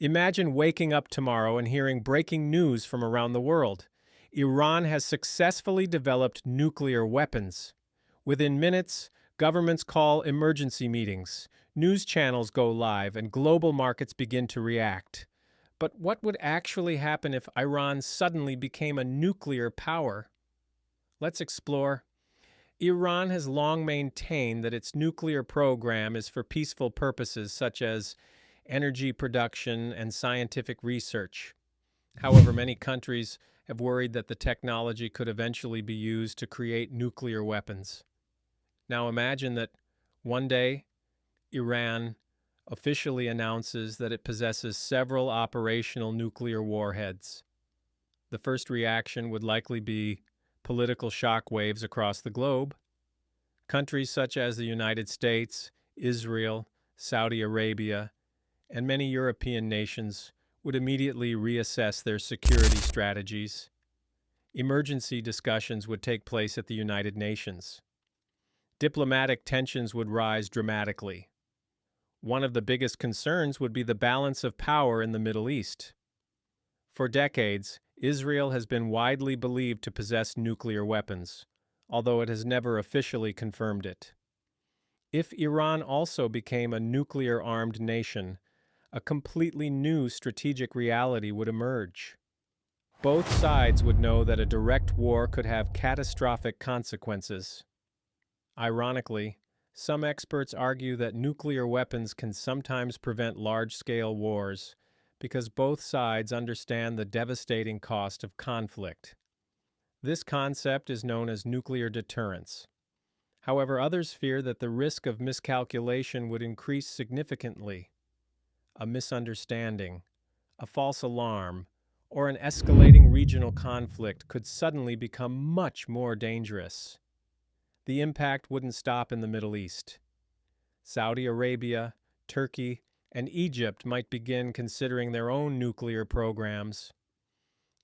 Imagine waking up tomorrow and hearing breaking news from around the world. Iran has successfully developed nuclear weapons. Within minutes, governments call emergency meetings, news channels go live, and global markets begin to react. But what would actually happen if Iran suddenly became a nuclear power? Let's explore. Iran has long maintained that its nuclear program is for peaceful purposes such as energy production and scientific research. However, many countries have worried that the technology could eventually be used to create nuclear weapons. Now imagine that one day Iran officially announces that it possesses several operational nuclear warheads. The first reaction would likely be political shockwaves across the globe. Countries such as the United States, Israel, Saudi Arabia, and many European nations would immediately reassess their security strategies. Emergency discussions would take place at the United Nations. Diplomatic tensions would rise dramatically. One of the biggest concerns would be the balance of power in the Middle East. For decades, Israel has been widely believed to possess nuclear weapons, although it has never officially confirmed it. If Iran also became a nuclear-armed nation, a completely new strategic reality would emerge. Both sides would know that a direct war could have catastrophic consequences. Ironically, some experts argue that nuclear weapons can sometimes prevent large-scale wars because both sides understand the devastating cost of conflict. This concept is known as nuclear deterrence. However, others fear that the risk of miscalculation would increase significantly. A misunderstanding, a false alarm, or an escalating regional conflict could suddenly become much more dangerous. The impact wouldn't stop in the Middle East. Saudi Arabia, Turkey, and Egypt might begin considering their own nuclear programs.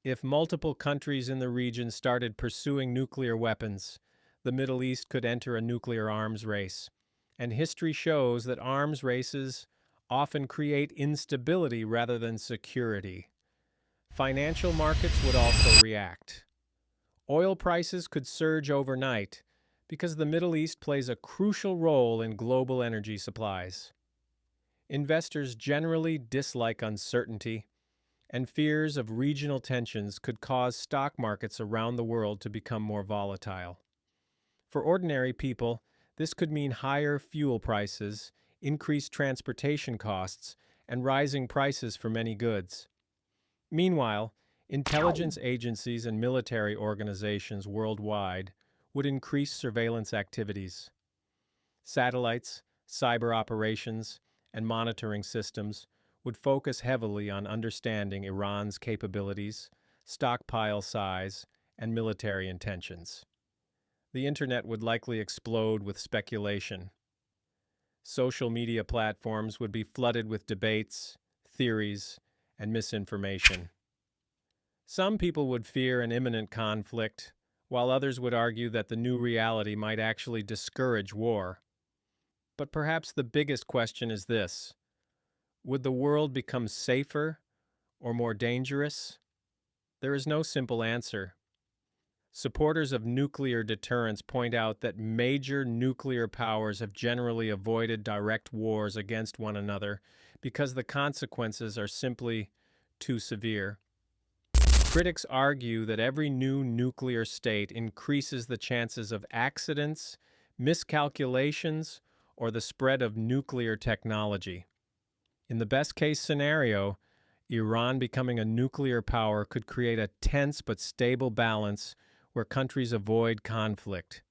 If multiple countries in the region started pursuing nuclear weapons, the Middle East could enter a nuclear arms race. And history shows that arms races often create instability rather than security. Financial markets would also react. Oil prices could surge overnight because the Middle East plays a crucial role in global energy supplies. Investors generally dislike uncertainty, and fears of regional tensions could cause stock markets around the world to become more volatile. For ordinary people, this could mean higher fuel prices, increased transportation costs, and rising prices for many goods. Meanwhile, intelligence agencies and military organizations worldwide would increase surveillance activities. Satellites, cyber operations, and monitoring systems would focus heavily on understanding Iran's capabilities, stockpile size, and military intentions. The internet would likely explode with speculation. Social media platforms would be flooded with debates, theories, and misinformation. Some people would fear an imminent conflict, while others would argue that the new reality might actually discourage war. But perhaps the biggest question is this: would the world become safer or more dangerous? There is no simple answer. Supporters of nuclear deterrence point out that major nuclear powers have generally avoided direct wars against one another because the consequences are simply too severe. Critics argue that every new nuclear state increases the chances of accidents, miscalculations, or the spread of nuclear technology. In the best-case scenario, Iran becoming a nuclear power could create a tense but stable balance where countries avoid conflict.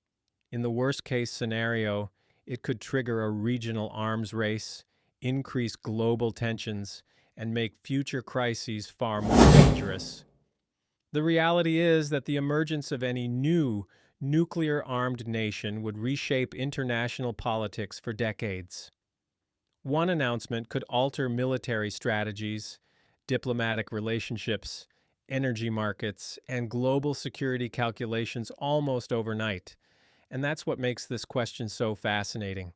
In the worst-case scenario, it could trigger a regional arms race, increase global tensions, and make future crises far more dangerous. The reality is that the emergence of any new nuclear-armed nation would reshape international politics for decades. One announcement could alter military strategies, diplomatic relationships, energy markets, and global security calculations almost overnight. And that's what makes this question so fascinating.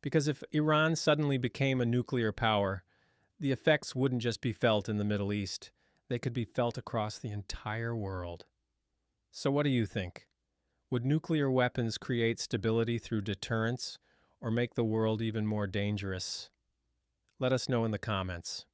Because if Iran suddenly became a nuclear power, The effects wouldn't just be felt in the Middle East, they could be felt across the entire world. So what do you think? Would nuclear weapons create stability through deterrence or make the world even more dangerous? Let us know in the comments.